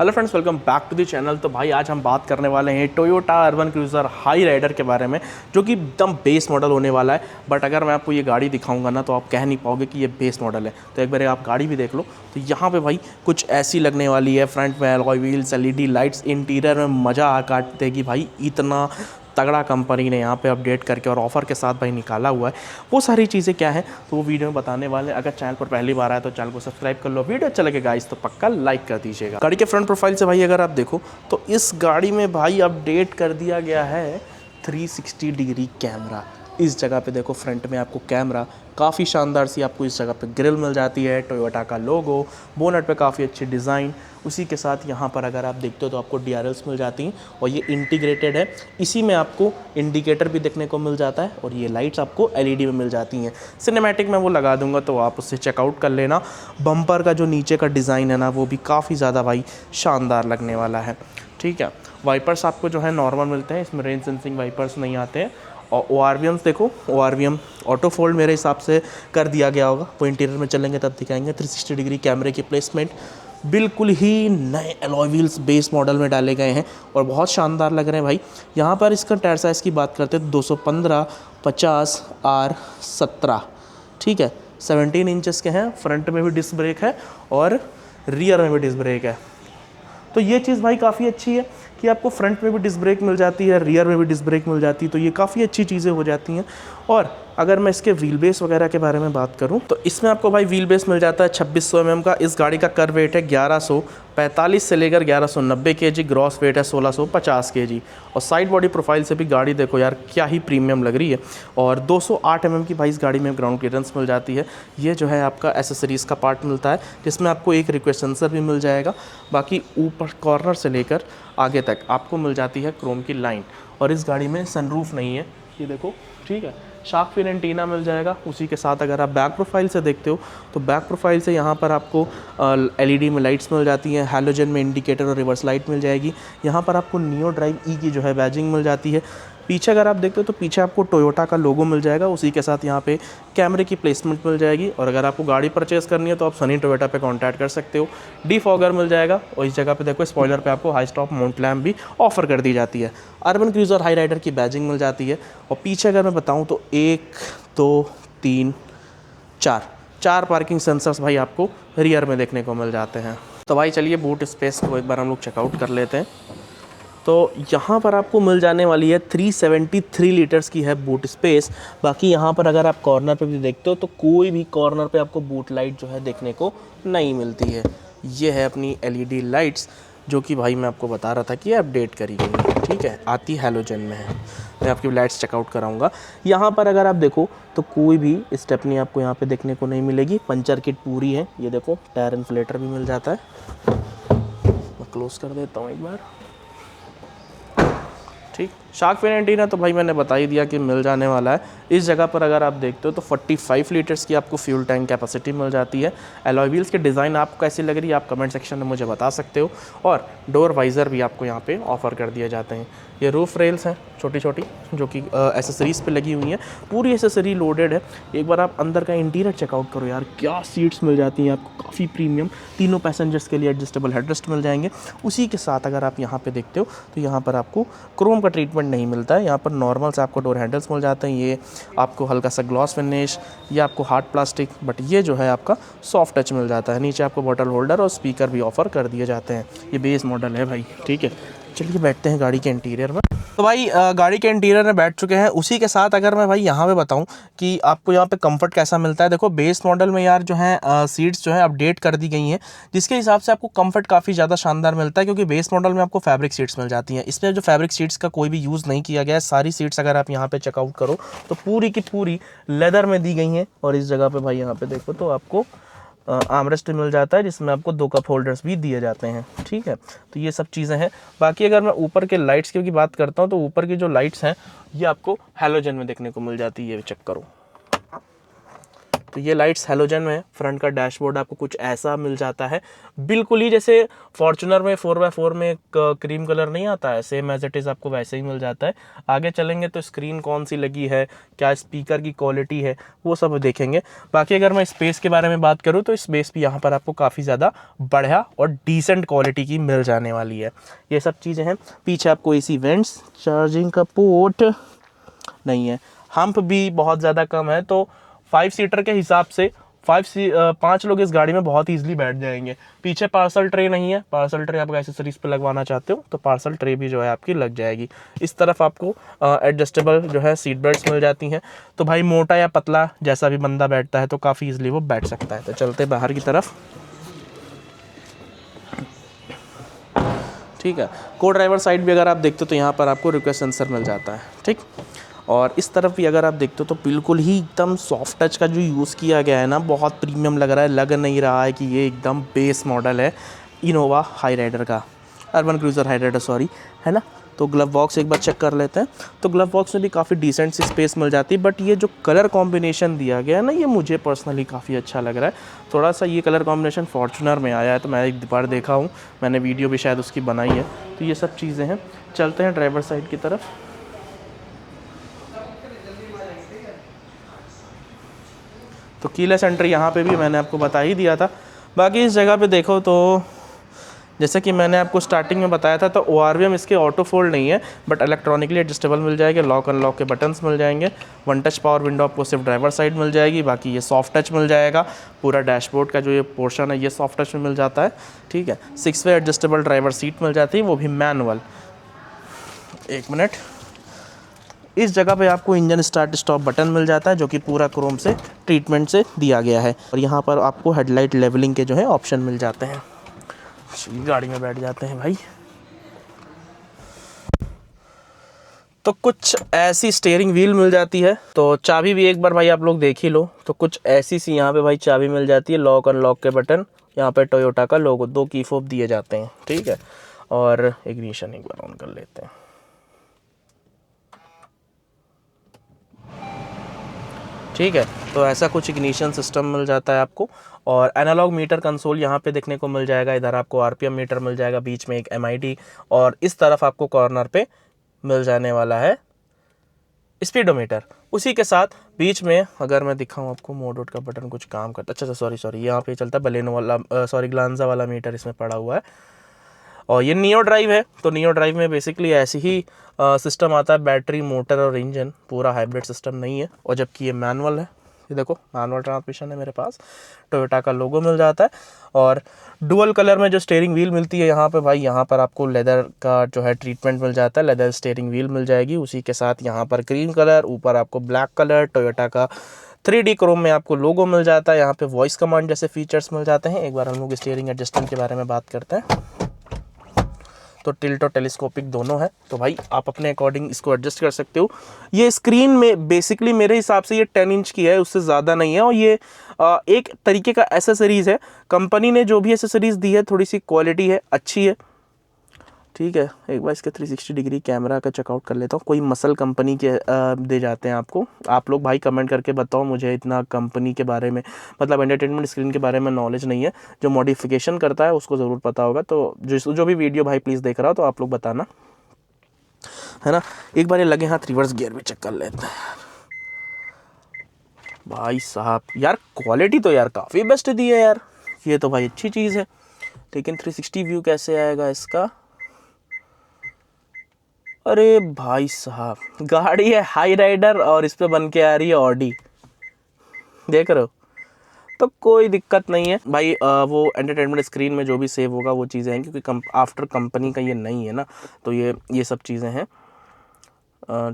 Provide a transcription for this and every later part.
Hello friends, welcome back to the channel. तो भाई आज हम बात करने वाले हैं Toyota Urban Cruiser Hyryder के बारे में, जो कि एकदम बेस मॉडल होने वाला है। बट अगर मैं आपको ये गाड़ी दिखाऊंगा ना तो आप कह नहीं पाओगे कि ये बेस मॉडल है। तो एक बार आप गाड़ी भी देख लो। तो यहाँ पे भाई कुछ ऐसी लगने वाली है, फ्रंट में alloy wheels, LED lights, interior में मज़ा आ काट देगी भाई। इतना तगड़ा कंपनी ने यहाँ पे अपडेट करके और ऑफर के साथ भाई निकाला हुआ है। वो सारी चीज़ें क्या है तो वो वीडियो में बताने वाले हैं। अगर चैनल पर पहली बार आया तो चैनल को सब्सक्राइब कर लो। वीडियो अच्छा लगे गाइस तो पक्का लाइक कर दीजिएगा। गाड़ी के फ्रंट प्रोफाइल से भाई अगर आप देखो तो इस गाड़ी में भाई अपडेट कर दिया गया है 360 डिग्री कैमरा। इस जगह पे देखो, फ्रंट में आपको कैमरा काफ़ी शानदार सी आपको इस जगह पे ग्रिल मिल जाती है, टोयोटा का लोगो, बोनट पे काफ़ी अच्छी डिज़ाइन। उसी के साथ यहाँ पर अगर आप देखते हो तो आपको DRLs मिल जाती हैं और ये इंटीग्रेटेड है। इसी में आपको इंडिकेटर भी देखने को मिल जाता है और ये लाइट्स आपको LED में मिल जाती हैं। सिनेमैटिक में वो लगा दूंगा तो आप उससे चेकआउट कर लेना। बम्पर का जो नीचे का डिज़ाइन है ना वो भी काफ़ी ज़्यादा भाई शानदार लगने वाला है। ठीक है, वाइपर्स आपको जो है नॉर्मल मिलते हैं, इसमें रेन सेंसिंग वाइपर्स नहीं आते हैं। और ORVMs देखो, ORVM ऑटो फोल्ड मेरे हिसाब से कर दिया गया होगा, वो इंटीरियर में चलेंगे तब दिखाएंगे। 360 डिग्री कैमरे की प्लेसमेंट बिल्कुल ही नए अलॉय व्हील्स बेस मॉडल में डाले गए हैं और बहुत शानदार लग रहे हैं भाई। यहाँ पर इसका टायर साइज़ की बात करते हैं 215 50 R17। ठीक है, 17 इंचेस के हैं। फ्रंट में भी डिस्क ब्रेक है और रियर में भी डिस्क ब्रेक है। तो ये चीज़ भाई काफ़ी अच्छी है कि आपको फ्रंट में भी डिस्क ब्रेक मिल जाती है, रियर में भी डिस्क ब्रेक मिल जाती है। तो ये काफ़ी अच्छी चीज़ें हो जाती हैं। और अगर मैं इसके व्हील बेस वगैरह के बारे में बात करूं तो इसमें आपको भाई व्हील बेस मिल जाता है 2600 mm का। इस गाड़ी का कर वेट है 1145 से लेकर 1190 kg, ग्रॉस वेट है 1650 kg। और साइड बॉडी प्रोफाइल से भी गाड़ी देखो यार क्या ही प्रीमियम लग रही है। और 208 mm की भाई इस गाड़ी में ग्राउंड क्लियरेंस मिल जाती है। ये जो है आपका एसेसरीज़ का पार्ट मिलता है, जिसमें आपको एक रिक्वेस्ट सेंसर भी मिल जाएगा। बाकी ऊपर कॉर्नर से लेकर आगे तक आपको मिल जाती है क्रोम की लाइन। और इस गाड़ी में सनरूफ नहीं है, ये देखो। ठीक है, शार्क फिन एंटीना मिल जाएगा। उसी के साथ अगर आप बैक प्रोफाइल से देखते हो तो बैक प्रोफाइल से यहाँ पर आपको LED में लाइट्स मिल जाती हैं, हैलोजन में इंडिकेटर और रिवर्स लाइट मिल जाएगी। यहाँ पर आपको नियो ड्राइव ई की जो है बैजिंग मिल जाती है। पीछे अगर आप देखते हो तो पीछे आपको टोयोटा का लोगो मिल जाएगा। उसी के साथ यहाँ पे कैमरे की प्लेसमेंट मिल जाएगी। और अगर आपको गाड़ी परचेस करनी है तो आप सनी टोयोटा पे कांटेक्ट कर सकते हो। डिफॉगर मिल जाएगा और इस जगह पे देखो स्पॉइलर पे आपको हाई स्टॉप माउंट लैम्प भी ऑफर कर दी जाती है। अर्बन क्रूज़र हाई राइडर की बैजिंग मिल जाती है। और पीछे अगर मैं बताऊँ तो 1 2 3 4 पार्किंग सेंसर्स भाई आपको रियर में देखने को मिल जाते हैं। तो भाई चलिए बूट स्पेस को एक बार हम लोग चेकआउट कर लेते हैं। तो यहाँ पर आपको मिल जाने वाली है 373 लीटर्स की है बूट स्पेस। बाकी यहाँ पर अगर आप कॉर्नर पे भी देखते हो तो कोई भी कॉर्नर पे आपको बूट लाइट जो है देखने को नहीं मिलती है। ये है अपनी LED लाइट्स, जो कि भाई मैं आपको बता रहा था कि अपडेट करी गई है। ठीक है, आती हैलोजन में है। मैं आपकी लाइट्स चेकआउट कराऊंगा। यहाँ पर अगर आप देखो तो कोई भी स्टेपनी आपको यहाँ पे देखने को नहीं मिलेगी। पंचर किट पूरी है। ये देखो, टायर इन्फ्लेटर भी मिल जाता है। मैं क्लोज कर देता हूँ एक बार। ठीक, शार्क फिन एंटीना तो भाई मैंने बता ही दिया कि मिल जाने वाला है। इस जगह पर अगर आप देखते हो तो 45 लीटर्स की आपको फ्यूल टैंक कैपेसिटी मिल जाती है। अलॉय व्हील्स के डिज़ाइन आपको कैसी लग रही है आप कमेंट सेक्शन में मुझे बता सकते हो। और डोर वाइज़र भी आपको यहाँ पे ऑफर कर दिए जाते हैं। ये रूफ रेल्स हैं छोटी छोटी, जो कि एसेसरीज़ पे लगी हुई हैं। पूरी एसेसरी लोडेड है। एक बार आप अंदर का इंटीरियर चेकआउट करो यार, क्या सीट्स मिल जाती हैं आपको, काफ़ी प्रीमियम। तीनों पैसेंजर्स के लिए एडजस्टेबल हेडरेस्ट मिल जाएंगे। उसी के साथ अगर आप यहाँ पे देखते हो तो यहाँ पर आपको क्रोम का ट्रीटमेंट नहीं मिलता है। यहाँ पर नॉर्मल से आपको डोर हैंडल्स मिल जाते हैं। ये आपको हल्का सा ग्लॉस फिनिश, ये आपको हार्ड प्लास्टिक, बट ये जो है आपका सॉफ्ट टच मिल जाता है। नीचे आपको बॉटल होल्डर और स्पीकर भी ऑफर कर दिए जाते हैं। ये बेस मॉडल है भाई। ठीक है, चलिए बैठते हैं गाड़ी के इंटीरियर में। तो भाई गाड़ी के इंटीरियर में बैठ चुके हैं। उसी के साथ अगर मैं भाई यहाँ पे बताऊँ कि आपको यहाँ पे कंफर्ट कैसा मिलता है, देखो बेस मॉडल में यार जो है सीट्स जो है अपडेट कर दी गई हैं, जिसके हिसाब से आपको कंफर्ट काफ़ी ज़्यादा शानदार मिलता है। क्योंकि बेस मॉडल में आपको फैब्रिक सीट्स मिल जाती हैं। इसमें जो फैब्रिक सीट्स का कोई भी यूज़ नहीं किया गया है। सारी सीट्स अगर आप यहाँ पे चेकआउट करो तो पूरी की पूरी लेदर में दी गई हैं। और इस जगह पे भाई यहाँ पे देखो तो आपको आर्मरेस्ट मिल जाता है, जिसमें आपको 2 कप होल्डर्स भी दिए जाते हैं। ठीक है, तो ये सब चीज़ें हैं। बाकी अगर मैं ऊपर के लाइट्स की बात करता हूँ तो ऊपर की जो लाइट्स हैं ये आपको हैलोजन में देखने को मिल जाती है। ये चेक करो, तो ये लाइट्स हैलोजन में है। फ्रंट का डैशबोर्ड आपको कुछ ऐसा मिल जाता है, बिल्कुल ही जैसे फॉर्च्यूनर में 4x4 में एक क्रीम कलर नहीं आता है, सेम एज इट इज़ आपको वैसे ही मिल जाता है। आगे चलेंगे तो स्क्रीन कौन सी लगी है, क्या स्पीकर की क्वालिटी है, वो सब देखेंगे। बाकी अगर मैं स्पेस के बारे में बात करूँ तो स्पेस भी यहाँ पर आपको काफ़ी ज़्यादा बढ़िया और डिसेंट क्वालिटी की मिल जाने वाली है। ये सब चीज़ें हैं। पीछे आपको एसी वेंट्स, चार्जिंग का पोर्ट नहीं है, हम्प भी बहुत ज़्यादा कम है, तो 5 सीटर के हिसाब से 5 लोग इस गाड़ी में बहुत ईजिली बैठ जाएंगे। पीछे पार्सल ट्रे नहीं है, पार्सल ट्रे आप एसेसरीज पे लगवाना चाहते हो तो पार्सल ट्रे भी जो है आपकी लग जाएगी। इस तरफ आपको एडजस्टेबल जो है सीट बेल्ट्स मिल जाती हैं, तो भाई मोटा या पतला जैसा भी बंदा बैठता है तो काफ़ी ईजिली वो बैठ सकता है। तो चलते बाहर की तरफ। ठीक है, को ड्राइवर साइड भी अगर आप देखते हो तो यहाँ पर आपको रिक्वेस्ट सेंसर मिल जाता है। ठीक, और इस तरफ भी अगर आप देखते हो तो बिल्कुल ही एकदम सॉफ्ट टच का जो यूज़ किया गया है ना, बहुत प्रीमियम लग रहा है। लग नहीं रहा है कि ये एकदम बेस मॉडल है इनोवा हाई राइडर का, Urban Cruiser Hyryder sorry, है ना। तो ग्लव बॉक्स एक बार चेक कर लेते हैं। तो ग्लव बॉक्स में भी काफ़ी डिसेंट सी स्पेस मिल जाती है, बट ये जो कलर कॉम्बिनेशन दिया गया है ना, ये मुझे पर्सनली काफ़ी अच्छा लग रहा है। थोड़ा सा ये कलर कॉम्बिनेशन फॉर्च्यूनर में आया है, तो मैं एक बार देखा हूँ, मैंने वीडियो भी शायद उसकी बनाई है। तो ये सब चीज़ें हैं। चलते हैं ड्राइवर साइड की तरफ। तो कीलेस एंट्री यहाँ पे भी मैंने आपको बता ही दिया था। बाकी इस जगह पे देखो तो जैसे कि मैंने आपको स्टार्टिंग में बताया था, तो ORVM इसके ऑटो फोल्ड नहीं है, बट इलेक्ट्रॉनिकली एडजस्टेबल मिल जाएगा। लॉक अनलॉक के बटन्स मिल जाएंगे। 1 टच पावर विंडो आपको सिर्फ ड्राइवर साइड मिल जाएगी, बाकी ये सॉफ्ट टच मिल जाएगा। पूरा डैशबोर्ड का जो ये पोर्शन है ये सॉफ्ट टच में मिल जाता है। ठीक है, 6 वे एडजस्टेबल ड्राइवर सीट मिल जाती है, वो भी मैनुअल। 1 मिनट, इस जगह पे आपको इंजन स्टार्ट स्टॉप बटन मिल जाता है, जो कि पूरा क्रोम से ट्रीटमेंट से दिया गया है। और यहाँ पर आपको हेडलाइट लेवलिंग के जो है ऑप्शन मिल जाते हैं। गाड़ी में बैठ जाते हैं भाई। तो कुछ ऐसी स्टीयरिंग व्हील मिल जाती है। तो चाबी भी एक बार भाई आप लोग देख ही लो। तो कुछ ऐसी सी यहाँ पे भाई चाबी मिल जाती है। लॉक अनलॉक के बटन, यहाँ पे टोयोटा का लोगो, 2 की फोब दिए जाते हैं। ठीक है, और इग्निशन एक बार ऑन कर लेते हैं। ठीक है, तो ऐसा कुछ इग्निशन सिस्टम मिल जाता है आपको। और एनालॉग मीटर कंसोल यहाँ पे देखने को मिल जाएगा। इधर आपको RPM मीटर मिल जाएगा, बीच में एक MID, और इस तरफ आपको कॉर्नर पे मिल जाने वाला है स्पीडोमीटर। उसी के साथ बीच में अगर मैं दिखाऊं आपको, मोड का बटन कुछ काम करता है। अच्छा सॉरी, यहाँ पे चलता है बलेनो वाला, ग्लांजा वाला मीटर इसमें पड़ा हुआ है। और ये नियो ड्राइव है, तो नियो ड्राइव में बेसिकली ऐसी ही सिस्टम आता है, बैटरी, मोटर और इंजन, पूरा हाइब्रिड सिस्टम नहीं है। और जबकि ये मैनुअल है, ये देखो मैनुअल ट्रांसमिशन है मेरे पास। टोयोटा का लोगो मिल जाता है। और डुअल कलर में जो स्टीयरिंग व्हील मिलती है यहाँ पे भाई, यहाँ पर आपको लेदर का जो है ट्रीटमेंट मिल जाता है, लेदर स्टीयरिंग व्हील मिल जाएगी। उसी के साथ यहाँ पर क्रीम कलर, ऊपर आपको ब्लैक कलर, टोयोटा का 3D क्रोम में आपको लोगो मिल जाता है। यहाँ पे वॉइस कमांड जैसे फीचर्स मिल जाते हैं। एक बार हम लोग स्टीयरिंग एडजस्टमेंट के बारे में बात करते हैं। तो टिल्ट और टेलीस्कोपिक दोनों है, तो भाई आप अपने अकॉर्डिंग इसको एडजस्ट कर सकते हो। ये स्क्रीन में बेसिकली मेरे हिसाब से ये 10 इंच की है, उससे ज़्यादा नहीं है। और ये एक तरीके का एसेसरीज़ है। कंपनी ने जो भी एसेसरीज़ दी है, थोड़ी सी क्वालिटी है, अच्छी है। ठीक है, एक बार इसके 360 डिग्री कैमरा का चेकआउट कर लेता हूँ। कोई मसल कंपनी के दे जाते हैं आपको। आप लोग भाई कमेंट करके बताओ, मुझे इतना कंपनी के बारे में, मतलब एंटरटेनमेंट स्क्रीन के बारे में नॉलेज नहीं है। जो मॉडिफिकेशन करता है उसको ज़रूर पता होगा। तो जो भी वीडियो भाई प्लीज़ देख रहा हो तो आप लोग बताना, है ना। एक बार ये लगे हाथ रिवर्स गियर भी चेक कर लेते हैं भाई साहब। यार क्वालिटी तो यार काफ़ी बेस्ट दी है यार, ये तो भाई अच्छी चीज़ है। लेकिन 360 व्यू कैसे आएगा इसका? अरे भाई साहब, गाड़ी है हाई राइडर और इस पे बन के आ रही है ऑडी, देख रहे हो। तो कोई दिक्कत नहीं है भाई। वो एंटरटेनमेंट स्क्रीन में जो भी सेव होगा वो चीज़ें हैं, क्योंकि आफ्टर कंपनी का ये नहीं है ना, तो ये सब चीज़ें हैं।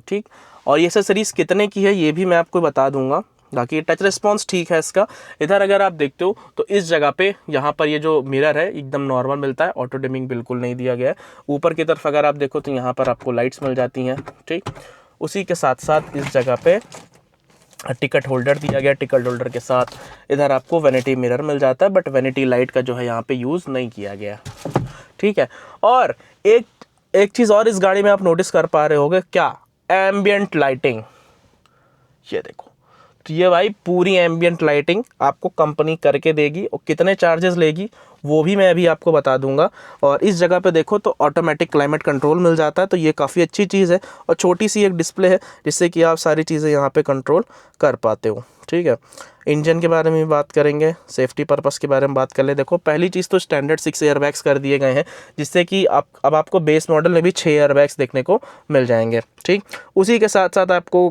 ठीक, और ये एक्सेसरीज कितने की है ये भी मैं आपको बता दूंगा। बाकी टच रिस्पॉन्स ठीक है इसका। इधर अगर आप देखते हो तो इस जगह पे यहाँ पर ये जो मिरर है एकदम नॉर्मल मिलता है, ऑटो डिमिंग बिल्कुल नहीं दिया गया है। ऊपर की तरफ अगर आप देखो तो यहाँ पर आपको लाइट्स मिल जाती हैं। ठीक, उसी के साथ साथ इस जगह पे टिकट होल्डर दिया गया। टिकट होल्डर के साथ इधर आपको वैनिटी मिरर मिल जाता है, बट वैनिटी लाइट का जो है यहाँ पे यूज़ नहीं किया गया। ठीक है, और एक चीज़ और इस गाड़ी में आप नोटिस कर पा रहे होगे क्या? Ambient lighting. ये देखो तो ये भाई पूरी एम्बियंट लाइटिंग आपको कंपनी करके देगी, और कितने चार्जेस लेगी वो भी मैं अभी आपको बता दूंगा। और इस जगह पे देखो तो ऑटोमेटिक क्लाइमेट कंट्रोल मिल जाता है, तो ये काफ़ी अच्छी चीज़ है। और छोटी सी एक डिस्प्ले है जिससे कि आप सारी चीज़ें यहाँ पे कंट्रोल कर पाते हो, ठीक है। इंजन के बारे में भी बात करेंगे, सेफ्टी पर्पस के बारे में बात कर ले। देखो पहली चीज़ तो स्टैंडर्ड 6 एयरबैग्स कर दिए गए हैं, जिससे कि अब आपको बेस मॉडल में भी 6 एयरबैग्स देखने को मिल जाएंगे, ठीक। उसी के साथ साथ आपको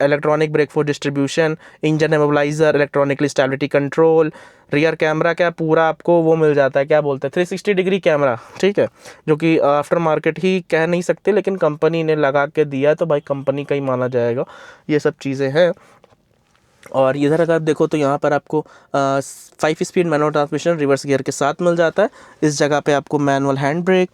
electronic brake force distribution, engine immobiliser, electronically stability control, rear camera क्या पूरा आपको वो मिल जाता है, क्या बोलते हैं 360 डिग्री कैमरा, ठीक है, जो कि आफ्टर मार्केट ही कह नहीं सकते, लेकिन कंपनी ने लगा के दिया है तो भाई कंपनी का ही माना जाएगा। ये सब चीज़ें हैं। और इधर अगर देखो तो यहाँ पर आपको 5 speed manual transmission reverse gear के साथ मिल जाता है। इस जगह पे आपको मैनुअल हैंड ब्रेक,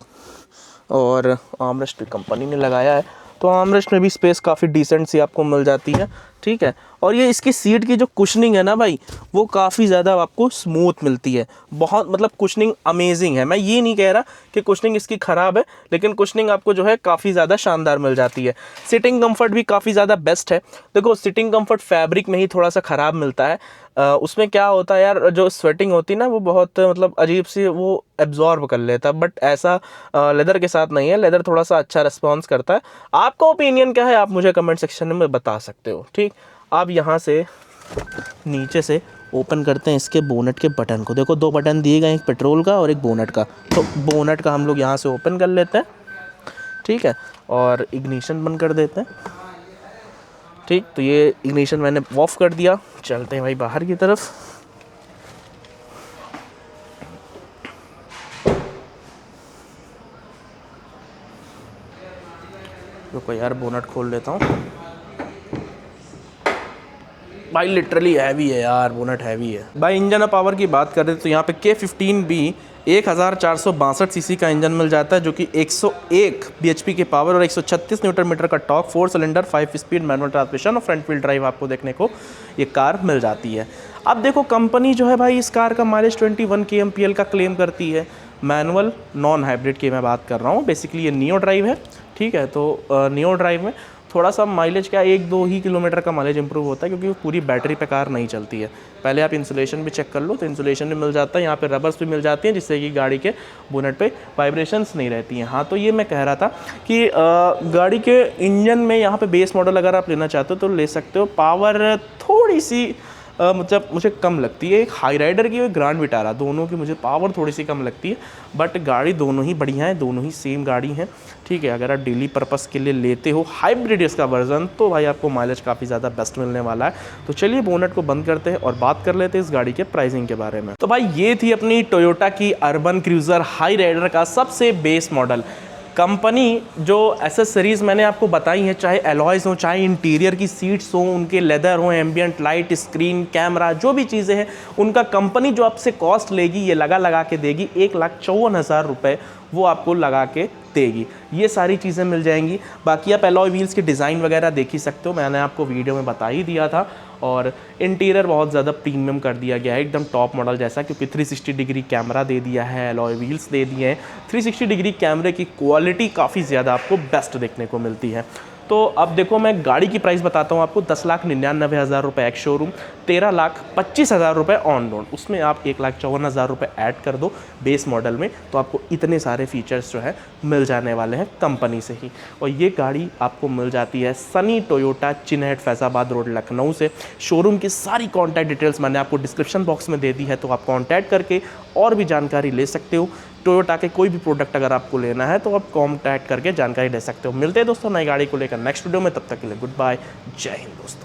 और आर्मरेस्ट भी कंपनी ने लगाया है, तो आर्मरेस्ट में भी स्पेस काफ़ी डिसेंट सी आपको मिल जाती है, ठीक है। और ये इसकी सीट की जो कुशनिंग है ना भाई, वो काफ़ी ज़्यादा आपको स्मूथ मिलती है, बहुत मतलब कुशनिंग अमेजिंग है। मैं ये नहीं कह रहा कि कुशनिंग इसकी ख़राब है, लेकिन कुशनिंग आपको जो है काफ़ी ज़्यादा शानदार मिल जाती है। सिटिंग कंफर्ट भी काफ़ी ज़्यादा बेस्ट है। देखो सिटिंग कंफर्ट फैब्रिक में ही थोड़ा सा ख़राब मिलता है, उसमें क्या होता है यार, जो स्वेटिंग होती है ना वो बहुत मतलब अजीब सी वो एब्जॉर्ब कर लेता है, बट ऐसा लेदर के साथ नहीं है। लेदर थोड़ा सा अच्छा रिस्पॉन्स करता है। आपका ओपिनियन क्या है आप मुझे कमेंट सेक्शन में बता सकते हो, ठीक। आप यहाँ से नीचे से ओपन करते हैं इसके बोनट के बटन को। देखो 2 बटन दिए गए, एक पेट्रोल का और एक बोनट का। तो बोनट का हम लोग यहाँ से ओपन कर लेते हैं, ठीक है, और इग्निशन बंद कर देते हैं, ठीक। तो ये इग्निशन मैंने ऑफ कर दिया। चलते हैं भाई बाहर की तरफ। रुको यार बोनट खोल लेता हूँ। भाई लिटरली हैवी है यार, बोनट हैवी है भाई। इंजन और पावर की बात करें तो यहाँ पे K15B 1462 सीसी का इंजन मिल जाता है, जो कि 101 bhp की पावर और 136 न्यूटन मीटर का torque, 4 cylinder 5 speed manual transmission और फ्रंट व्हील ड्राइव आपको देखने को ये कार मिल जाती है। अब देखो कंपनी जो है भाई इस कार का माइलेज 21 kmpl का क्लेम करती है। मैनुअल नॉन हाइब्रिड की मैं बात कर रहा हूँ, बेसिकली ये नियो ड्राइव है, ठीक है। तो नियो ड्राइव में थोड़ा सा माइलेज क्या 1-2 ही किलोमीटर का माइलेज इंप्रूव होता है, क्योंकि वो पूरी बैटरी पे कार नहीं चलती है। पहले आप इंसुलेशन भी चेक कर लो, तो इंसुलेशन भी मिल जाता है, यहाँ पे रबर्स भी मिल जाती हैं, जिससे कि गाड़ी के बोनट पे वाइब्रेशंस नहीं रहती हैं। हाँ, तो ये मैं कह रहा था कि गाड़ी के इंजन में यहाँ पे बेस मॉडल अगर आप लेना चाहते हो तो ले सकते हो। पावर थोड़ी सी मतलब मुझे कम लगती है, एक हाई राइडर की और ग्रैंड विटारा, दोनों की मुझे पावर थोड़ी सी कम लगती है, बट गाड़ी दोनों ही बढ़िया है, दोनों ही सेम गाड़ी हैं, ठीक है। अगर आप डेली पर्पस के लिए लेते हो हाइब्रिड इसका वर्जन, तो भाई आपको माइलेज काफ़ी ज़्यादा बेस्ट मिलने वाला है। तो चलिए बोनट को बंद करते हैं और बात कर लेते हैं इस गाड़ी के प्राइसिंग के बारे में। तो भाई ये थी अपनी टोयोटा की अर्बन क्रूज़र हाई राइडर का सबसे बेस मॉडल। कंपनी जो एसेसरीज़ मैंने आपको बताई हैं, चाहे एलॉयज़ हो, चाहे इंटीरियर की सीट्स हो, उनके लेदर हो, एम्बियंट लाइट, स्क्रीन, कैमरा, जो भी चीज़ें हैं, उनका कंपनी जो आपसे कॉस्ट लेगी ये लगा के देगी 1,54,000 रुपये, वो आपको लगा के देगी। ये सारी चीज़ें मिल जाएंगी। बाकी आप एलॉय व्हील्स के डिज़ाइन वगैरह देख ही सकते हो, मैंने आपको वीडियो में बता ही दिया था। और इंटीरियर बहुत ज़्यादा प्रीमियम कर दिया गया है, एकदम टॉप मॉडल जैसा, क्योंकि 360 डिग्री कैमरा दे दिया है, एलॉय व्हील्स दे दिए हैं। 360 डिग्री कैमरे की क्वालिटी काफ़ी ज़्यादा आपको बेस्ट देखने को मिलती है। तो अब देखो मैं गाड़ी की प्राइस बताता हूँ आपको। 10,99,000 रुपये एक्स शोरूम, 13,25,000 रुपये ऑन रोड, उसमें आप 1,54,000 रुपये ऐड कर दो बेस मॉडल में, तो आपको इतने सारे फीचर्स जो है मिल जाने वाले हैं कंपनी से ही। और ये गाड़ी आपको मिल जाती है सनी टोयोटा, चिन्हट, फैज़ाबाद रोड, लखनऊ से। शोरूम की सारी कॉन्टैक्ट डिटेल्स मैंने आपको डिस्क्रिप्शन बॉक्स में दे दी है, तो आप कॉन्टैक्ट करके और भी जानकारी ले सकते हो। टोयोटा के कोई भी प्रोडक्ट अगर आपको लेना है तो आप कॉन्टैक्ट करके जानकारी ले सकते हो। मिलते हैं दोस्तों नई गाड़ी को लेकर नेक्स्ट वीडियो में, तब तक के लिए गुड बाय, जय हिंद दोस्तों।